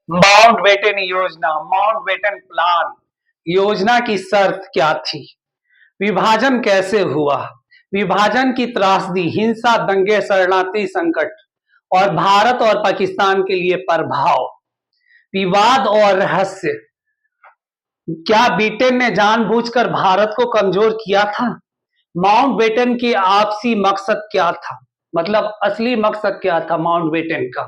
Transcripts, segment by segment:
Mountbatten योजना, Mountbatten plan योजना की शर्त क्या थी? विभाजन कैसे हुआ? विभाजन की त्रासदी, हिंसा, दंगे, शरणार्थी संकट और भारत और पाकिस्तान के लिए प्रभाव, विवाद और रहस्य। क्या ब्रिटेन ने जानबूझकर भारत को कमजोर किया था? माउंटबेटन की आपसी मकसद क्या था? मतलब असली मकसद क्या था माउंटबेटन का?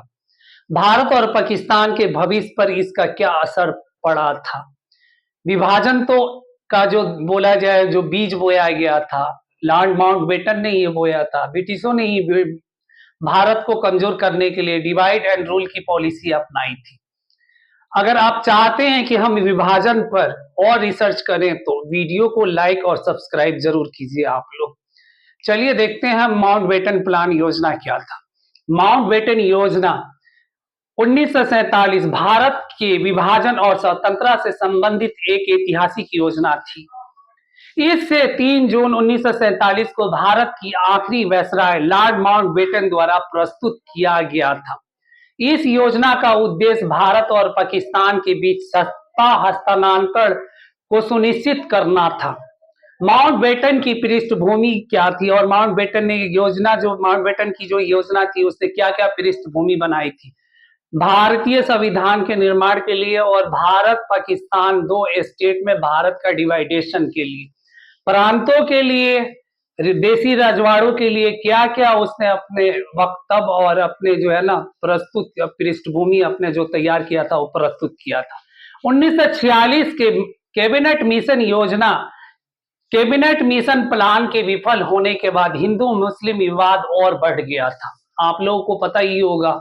भारत और पाकिस्तान के भविष्य पर इसका क्या असर पड़ा था? विभाजन तो का जो बोला जाए, जो बीज बोया गया था, लॉर्ड माउंटबेटन ने ये बोया था, ब्रिटिशों ने ही भारत को कमजोर करने के लिए डिवाइड एंड रूल की पॉलिसी अपनाई थी। अगर आप चाहते हैं कि हम विभाजन पर और रिसर्च करें तो वीडियो को लाइक और सब्सक्राइब जरूर कीजिए आप लोग। चलिए देखते हैं माउंटबेटन प्लान योजना क्या था। माउंटबेटन योजना 1947 भारत के विभाजन और स्वतंत्रता से संबंधित एक ऐतिहासिक योजना थी। इससे 3 जून 1947 को भारत की आखिरी वायसराय लॉर्ड माउंटबेटन द्वारा प्रस्तुत किया गया था। इस योजना का उद्देश्य भारत और पाकिस्तान के बीच सत्ता हस्तांतरण को सुनिश्चित करना था। माउंटबेटन की पृष्ठभूमि क्या थी और माउंटबेटन ने योजना, जो माउंटबेटन की जो योजना थी उससे क्या क्या पृष्ठभूमि बनाई थी? भारतीय संविधान के निर्माण के लिए और भारत पाकिस्तान दो स्टेट में भारत का डिवाइडेशन के लिए, प्रांतों के लिए, देसी रजवाड़ों के लिए क्या क्या उसने अपने वक्तव्य और अपने जो है ना प्रस्तुत पृष्ठभूमि अपने जो तैयार किया था वो प्रस्तुत किया था। 1946 के कैबिनेट मिशन योजना, कैबिनेट मिशन प्लान के विफल होने के बाद हिंदू मुस्लिम विवाद और बढ़ गया था। आप लोगों को पता ही होगा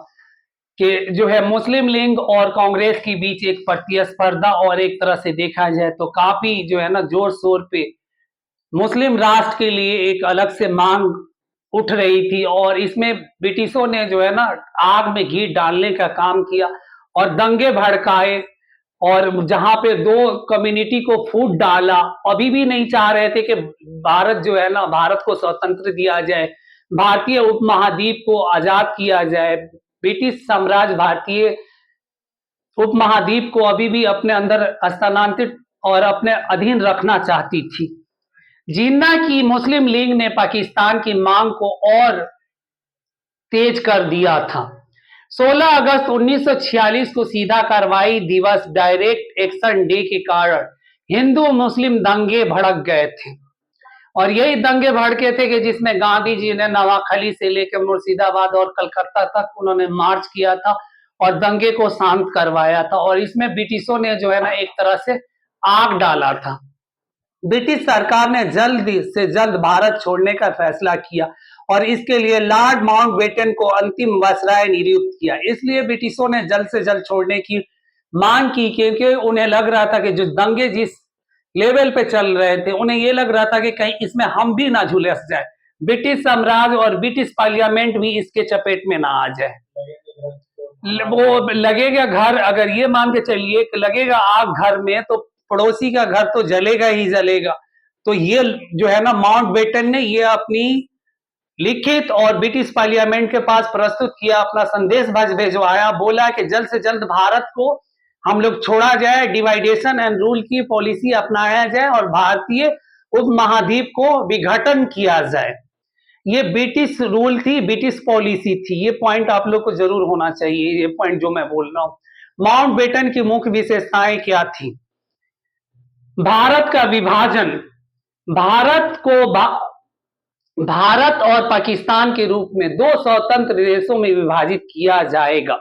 कि जो है मुस्लिम लीग और कांग्रेस के बीच एक प्रतिस्पर्धा और एक तरह से देखा जाए तो काफी जो है ना जोर शोर पे मुस्लिम राष्ट्र के लिए एक अलग से मांग उठ रही थी और इसमें ब्रिटिशों ने जो है ना आग में घी डालने का काम किया और दंगे भड़काए और जहां पे दो कम्युनिटी को फूट डाला। अभी भी नहीं चाह रहे थे कि भारत जो है ना, भारत को स्वतंत्र दिया जाए, भारतीय उपमहाद्वीप को आजाद किया जाए। ब्रिटिश साम्राज्य भारतीय उपमहाद्वीप को अभी भी अपने अंदर हस्तांतरित और अपने अधीन रखना चाहती थी। जिन्ना की मुस्लिम लीग ने पाकिस्तान की मांग को और तेज कर दिया था। 16 अगस्त 1946 को सीधा कार्रवाई दिवस, डायरेक्ट एक्शन डे के कारण हिंदू मुस्लिम दंगे भड़क गए थे और यही दंगे भड़के थे कि जिसमें गांधी जी ने नवाखली से लेकर मुर्शिदाबाद और कलकत्ता तक उन्होंने मार्च किया था और दंगे को शांत करवाया था और इसमें ब्रिटिशों ने जो है ना एक तरह से आग डाला था। ब्रिटिश सरकार ने जल्द से जल्द भारत छोड़ने का फैसला किया और इसके लिए लॉर्ड माउंटबेटन को अंतिम वायसराय नियुक्त किया। इसलिए ब्रिटिशों ने जल्द से जल्द छोड़ने की मांग की क्योंकि उन्हें लग रहा था कि जो दंगे जिस लेवल पे चल रहे थे उन्हें यह लग रहा था कि कहीं इसमें हम भी ना झुलस जाए, ब्रिटिश साम्राज्य और ब्रिटिश पार्लियामेंट भी इसके चपेट में ना आ जाए। वो लगेगा घर, अगर ये मान के चलिए कि लगेगा आग घर में तो पड़ोसी का घर तो जलेगा ही जलेगा। तो ये जो है ना माउंटबेटन ने ये अपनी लिखित और ब्रिटिश पार्लियामेंट के पास प्रस्तुत किया, अपना संदेश भिजवाया, बोला कि जल्द से जल्द भारत को हम लोग छोड़ा जाए, डिवाइडेशन एंड रूल की पॉलिसी अपनाया जाए और भारतीय उपमहाद्वीप को विघटन किया जाए। ये ब्रिटिश रूल थी, ब्रिटिश पॉलिसी थी। ये पॉइंट आप लोग को जरूर होना चाहिए, ये पॉइंट जो मैं बोल रहा हूं। माउंटबेटन की मुख्य विशेषताएं क्या थी? भारत का विभाजन, भारत को भारत और पाकिस्तान के रूप में दो स्वतंत्र देशों में विभाजित किया जाएगा।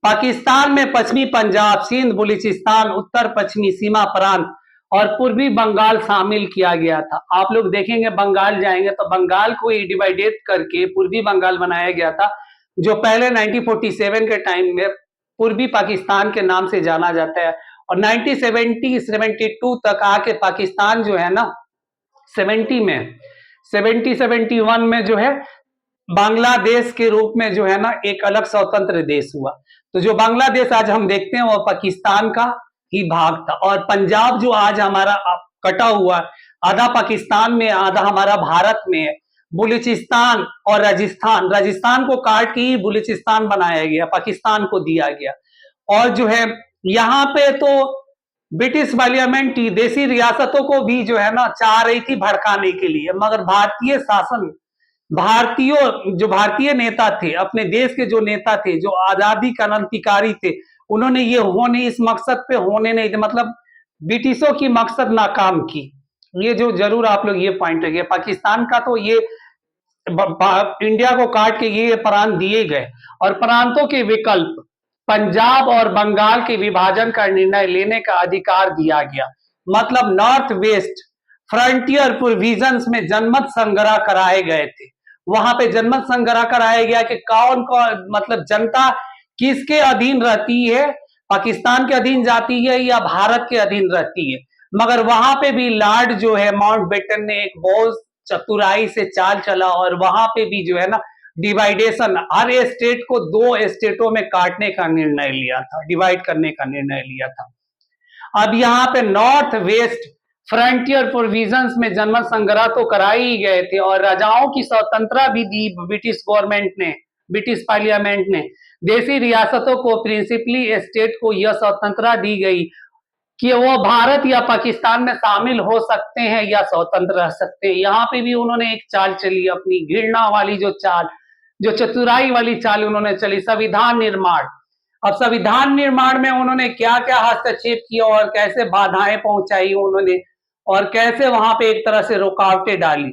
पाकिस्तान में पश्चिमी पंजाब, सिंध, बलूचिस्तान, उत्तर पश्चिमी सीमा प्रांत और पूर्वी बंगाल शामिल किया गया था। आप लोग देखेंगे बंगाल जाएंगे तो बंगाल को ही डिवाइडेट करके पूर्वी बंगाल बनाया गया था, जो पहले 1947 के टाइम में पूर्वी पाकिस्तान के नाम से जाना जाता है और 1972 तक आके पाकिस्तान जो है ना 71 में जो है बांग्लादेश के रूप में जो है ना एक अलग स्वतंत्र देश हुआ। तो जो बांग्लादेश आज हम देखते हैं वो पाकिस्तान का ही भाग था और पंजाब जो आज हमारा कटा हुआ, आधा पाकिस्तान में आधा हमारा भारत में है। बलूचिस्तान और राजस्थान, राजस्थान को काट के ही बलूचिस्तान बनाया गया, पाकिस्तान को दिया गया और जो है यहाँ पे तो ब्रिटिश पार्लियामेंट देसी रियासतों को भी जो है ना चाह रही थी भड़काने के लिए, मगर भारतीय शासन, भारतीय नेता थे, अपने देश के जो नेता थे, जो आजादी क्रांतिकारी थे, उन्होंने ये होने इस मकसद पे होने नहीं दिया, मतलब ब्रिटिशों की मकसद नाकाम की। ये जो जरूर आप लोग ये पॉइंट रखिए, पाकिस्तान का तो ये इंडिया को काट के ये प्रांत दिए गए और प्रांतों के विकल्प पंजाब और बंगाल के विभाजन का निर्णय लेने का अधिकार दिया गया। मतलब नॉर्थ वेस्ट फ्रंटियर प्रोविजंस में जनमत संग्रह कराए गए थे। वहां पे जनमत संग्रह कराया गया कि कौन कौन, मतलब जनता किसके अधीन रहती है, पाकिस्तान के अधीन जाती है या भारत के अधीन रहती है। मगर वहां पे भी लॉर्ड जो है माउंटबेटन ने एक बहुत चतुराई से चाल चला और वहां पे भी जो है ना डिवाइडेशन, हर स्टेट को 2 स्टेटों में काटने का निर्णय लिया था, डिवाइड करने का निर्णय लिया था। अब यहाँ पे नॉर्थ वेस्ट फ्रंटियर प्रोविजंस में जनमत संग्रह तो करा ही गए थे और राजाओं की स्वतंत्रता भी दी ब्रिटिश गवर्नमेंट ने, ब्रिटिश पार्लियामेंट ने। देसी रियासतों को प्रिंसिपली स्टेट को यह स्वतंत्रता दी गई कि वो भारत या पाकिस्तान में शामिल हो सकते हैं या स्वतंत्र रह सकते हैं। यहाँ पे भी उन्होंने एक चाल चली, अपनी घृणा वाली जो चाल, जो चतुराई वाली चाल उन्होंने चली, संविधान निर्माण। अब संविधान निर्माण में उन्होंने क्या क्या हस्तक्षेप किया और कैसे बाधाएं पहुंचाई उन्होंने और कैसे वहां पे एक तरह से रुकावटें डाली।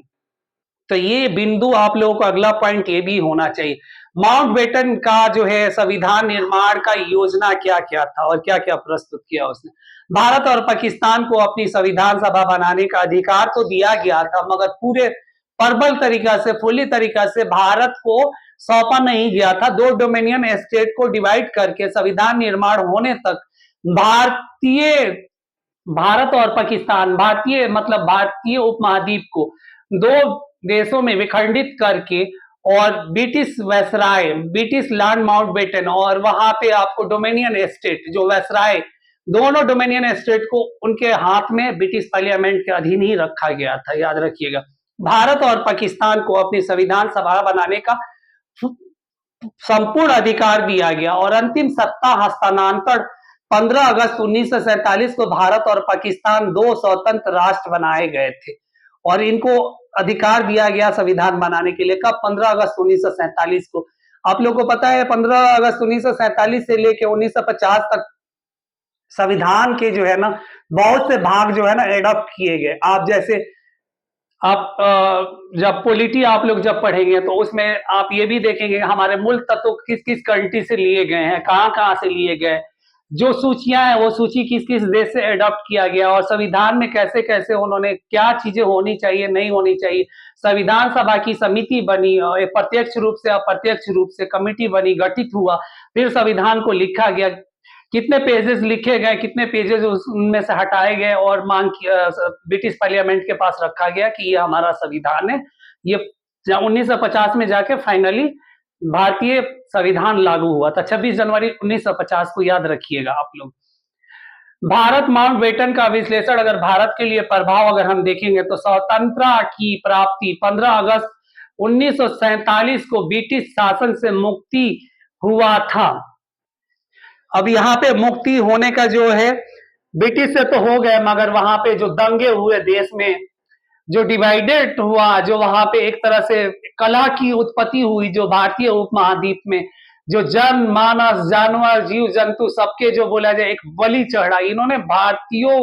तो ये बिंदु आप लोगों को अगला पॉइंट ये भी होना चाहिए, माउंटबेटन का जो है संविधान निर्माण का योजना क्या क्या था और क्या क्या प्रस्तुत किया उसने। भारत और पाकिस्तान को अपनी संविधान सभा बनाने का अधिकार तो दिया गया था, मगर पूरे प्रबल तरीका से, फुली तरीका से भारत को सौंपा नहीं गया था। 2 डोमिनियन स्टेट को डिवाइड करके संविधान निर्माण होने तक भारत और पाकिस्तान, भारतीय उपमहाद्वीप को 2 देशों में विखंडित करके और ब्रिटिश वैसराय, ब्रिटिश लॉर्ड माउंटबेटन और वहां पे आपको डोमिनियन स्टेट जो वैसराय, दोनों डोमिनियन स्टेट को उनके हाथ में ब्रिटिश पार्लियामेंट के अधीन ही रखा गया था, याद रखिएगा। भारत और पाकिस्तान को अपनी संविधान सभा बनाने का संपूर्ण अधिकार दिया गया और अंतिम सत्ता हस्तांतरण 15 अगस्त 1947 को भारत और पाकिस्तान 2 स्वतंत्र राष्ट्र बनाए गए थे और इनको अधिकार दिया गया संविधान बनाने के लिए। कब? 15 अगस्त 1947 को। आप लोगों को पता है 15 अगस्त 1947 से लेकर 1950 तक संविधान के जो है ना बहुत से भाग जो है ना एडॉप्ट किए गए। आप जैसे आप जब पॉलिटी आप लोग जब पढ़ेंगे तो उसमें आप ये भी देखेंगे हमारे मूल तत्व किस किस कंट्री से लिए गए हैं, कहाँ कहाँ से लिए गए, जो सूचियां हैं वो सूची किस किस देश से एडॉप्ट किया गया और संविधान में कैसे कैसे उन्होंने क्या चीजें होनी चाहिए नहीं होनी चाहिए। संविधान सभा की समिति बनी, प्रत्यक्ष रूप से अप्रत्यक्ष रूप से कमेटी बनी, गठित हुआ, फिर संविधान को लिखा गया। कितने पेजेस लिखे गए, कितने पेजेस उनमें से हटाए गए और मांग ब्रिटिश पार्लियामेंट के पास रखा गया कि ये हमारा संविधान है। ये 1950 में जाके फाइनली भारतीय संविधान लागू हुआ था, 26 जनवरी 1950 को, याद रखिएगा आप लोग। भारत माउंटबेटन का विश्लेषण, अगर भारत के लिए प्रभाव अगर हम देखेंगे तो स्वतंत्रता की प्राप्ति 15 अगस्त 1947 को ब्रिटिश शासन से मुक्ति हुआ था। अब यहाँ पे मुक्ति होने का जो है ब्रिटिश से तो हो गए, मगर वहां पे जो दंगे हुए देश में, जो डिवाइडेड हुआ, जो वहां पे एक तरह से कलह की उत्पत्ति हुई, जो भारतीय उपमहाद्वीप में जो जन मानस, जानवर, जीव जंतु सबके जो बोला जाए एक बलि चढ़ा। इन्होंने भारतीयों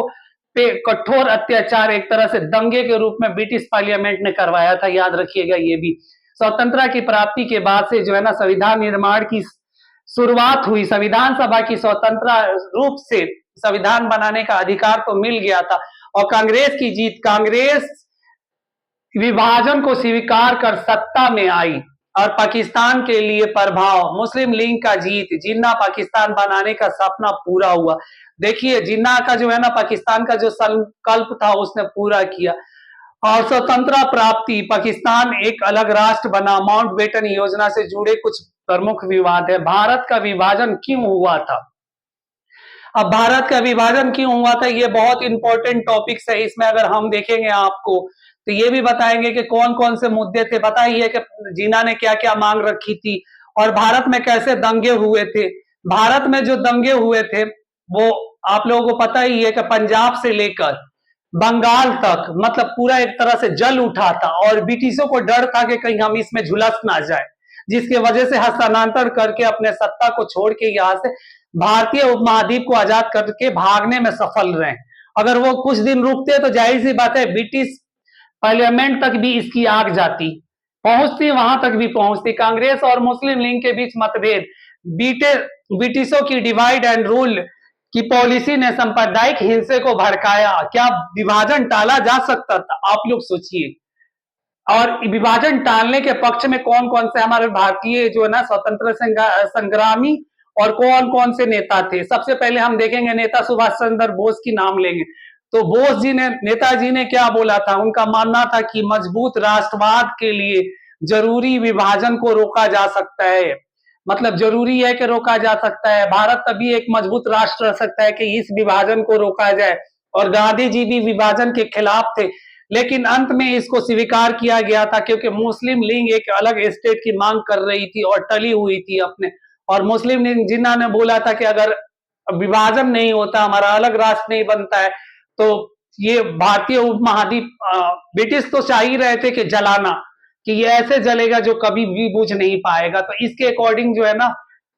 पे कठोर अत्याचार एक तरह से दंगे के रूप में ब्रिटिश पार्लियामेंट ने करवाया था, याद रखिएगा। ये भी स्वतंत्रता की प्राप्ति के बाद से जो है ना संविधान निर्माण की शुरुआत हुई, संविधान सभा की स्वतंत्र रूप से संविधान बनाने का अधिकार तो मिल गया था और कांग्रेस की जीत, कांग्रेस विभाजन को स्वीकार कर सत्ता में आई और पाकिस्तान के लिए प्रभाव, मुस्लिम लीग का जीत, जिन्ना पाकिस्तान बनाने का सपना पूरा हुआ। देखिए जिन्ना का जो है ना पाकिस्तान का जो संकल्प था उसने पूरा किया और स्वतंत्रता प्राप्ति, पाकिस्तान एक अलग राष्ट्र बना। माउंटबेटन योजना से जुड़े कुछ प्रमुख विवाद है। भारत का विभाजन क्यों हुआ था? अब भारत का विभाजन क्यों हुआ था, ये बहुत इंपॉर्टेंट टॉपिक्स है। इसमें अगर हम देखेंगे आपको तो ये भी बताएंगे कि कौन कौन से मुद्दे थे। पता ही है कि जिन्ना ने क्या क्या मांग रखी थी और भारत में कैसे दंगे हुए थे। भारत में जो दंगे हुए थे वो आप लोगों को पता ही है कि पंजाब से लेकर बंगाल तक मतलब पूरा एक तरह से जल उठा था और ब्रिटिशों को डर था कि कहीं हम इसमें झुलस ना जाए, जिसकी वजह से हस्तांतरण करके अपने सत्ता को छोड़ के यहाँ से भारतीय उपमहाद्वीप को आजाद करके भागने में सफल रहे। अगर वो कुछ दिन रुकते तो जाहिर सी बात है ब्रिटिश पार्लियामेंट तक भी इसकी आग जाती, पहुंचती, वहां तक भी पहुंचती। कांग्रेस और मुस्लिम लीग के बीच मतभेद, ब्रिटिशों की डिवाइड एंड रूल की पॉलिसी ने सांप्रदायिक हिंसे को भड़काया। क्या विभाजन टाला जा सकता था? आप लोग सोचिए। और विभाजन टालने के पक्ष में कौन कौन से हमारे भारतीय जो है ना स्वतंत्र संग्रामी और कौन कौन से नेता थे? सबसे पहले हम देखेंगे नेता सुभाष चंद्र बोस की नाम लेंगे तो बोस जी ने, नेताजी ने क्या बोला था? उनका मानना था कि मजबूत राष्ट्रवाद के लिए जरूरी विभाजन को रोका जा सकता है। मतलब जरूरी है कि रोका जा सकता है। भारत तभी एक मजबूत राष्ट्र रह सकता है कि इस विभाजन को रोका जाए। और गांधी जी भी विभाजन के खिलाफ थे, लेकिन अंत में इसको स्वीकार किया गया था क्योंकि मुस्लिम लीग एक अलग स्टेट की मांग कर रही थी और टली हुई थी अपने। और मुस्लिम लीग जिन्होंने बोला था कि अगर विभाजन नहीं होता, हमारा अलग राष्ट्र नहीं बनता है, तो ये भारतीय उपमहाद्वीप ब्रिटिश तो चाह ही रहे थे कि जलाना, कि ये ऐसे जलेगा जो कभी भी बुझ नहीं पाएगा। तो इसके अकॉर्डिंग जो है ना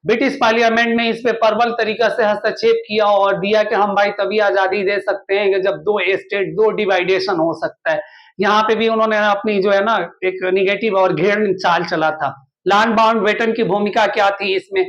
ब्रिटिश पार्लियामेंट ने इस पे प्रबल तरीका से हस्तक्षेप किया और दिया कि हम भाई तभी आजादी दे सकते हैं कि जब दो स्टेट, दो डिवाइडेशन हो सकता है। यहाँ पे भी उन्होंने अपनी जो है ना एक निगेटिव और घृण चाल चला था। लॉर्ड माउंटबेटन की भूमिका क्या थी इसमें?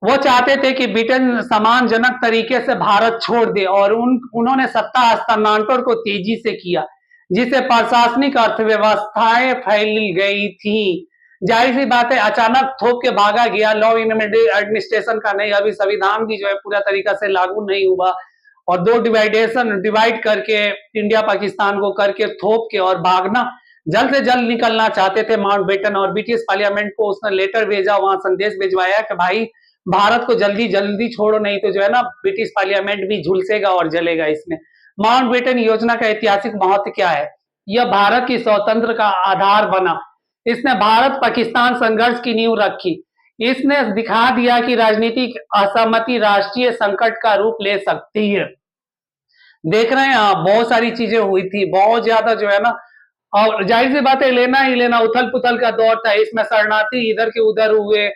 वो चाहते थे कि ब्रिटेन सम्मानजनक तरीके से भारत छोड़ दे और उन्होंने सत्ता हस्तांतरण को तेजी से किया, जिससे प्रशासनिक अर्थव्यवस्थाएं फैल गई थी। जाहिर सी बात है अचानक थोप के भागा गया, लॉ एडमिनिस्ट्रेशन का नहीं, अभी संविधान भी जो है पूरा तरीका से लागू नहीं हुआ और दो डिवाइड करके इंडिया पाकिस्तान को करके थोप के और भागना, जल्द से जल्द निकलना चाहते थे माउंटबेटन। और ब्रिटिश पार्लियामेंट को उसने लेटर भेजा, वहां संदेश भिजवाया कि भाई भारत को जल्दी जल्दी छोड़ो, नहीं तो जो है ना ब्रिटिश पार्लियामेंट भी झुलसेगा और जलेगा इसमें। माउंटबेटन योजना का ऐतिहासिक महत्व क्या है? यह भारत की स्वतंत्र का आधार बना। इसने भारत पाकिस्तान संघर्ष की नींव रखी। इसने दिखा दिया कि राजनीतिक असहमति राष्ट्रीय संकट का रूप ले सकती है। देख रहे हैं आप, बहुत सारी चीजें हुई थी, बहुत ज्यादा जो है ना, और जाहिर सी बात है लेना ही लेना, उथल पुथल का दौर था। इसमें शरणार्थी इधर के उधर हुए,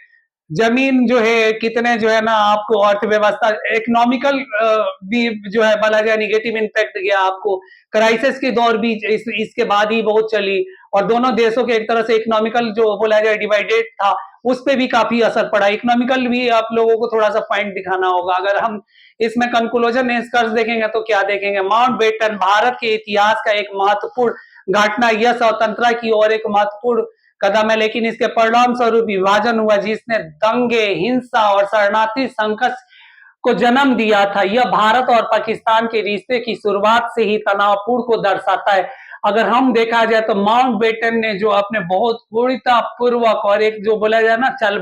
जमीन जो है कितने जो है ना आपको अर्थव्यवस्था इकोनॉमिकल भी जो है बोला जाए निगेटिव इम्पैक्ट गया आपको। क्राइसिस की दौर भी इसके बाद ही बहुत चली और दोनों देशों के एक तरह से इकोनॉमिकल जो बोला जाए डिवाइडेड था, उस पर भी काफी असर पड़ा। इकोनॉमिकल भी आप लोगों को थोड़ा सा पॉइंट दिखाना होगा। अगर हम इसमें कंक्लूजन निष्कर्ष देखेंगे तो क्या देखेंगे? माउंटबेटन भारत के इतिहास का एक महत्वपूर्ण घटना, यह स्वतंत्रता की ओर एक महत्वपूर्ण कदम है, लेकिन इसके परिणाम स्वरूप विभाजन हुआ जिसने दंगे, हिंसा और शरणार्थी संकट को जन्म दिया था। यह भारत और पाकिस्तान के रिश्ते की शुरुआत से ही तनावपूर्ण को दर्शाता है। अगर हम देखा जाए तो माउंटबेटन ने जो अपने बहुत पूर्णता पूर्वक और एक जो बोला जाए ना चल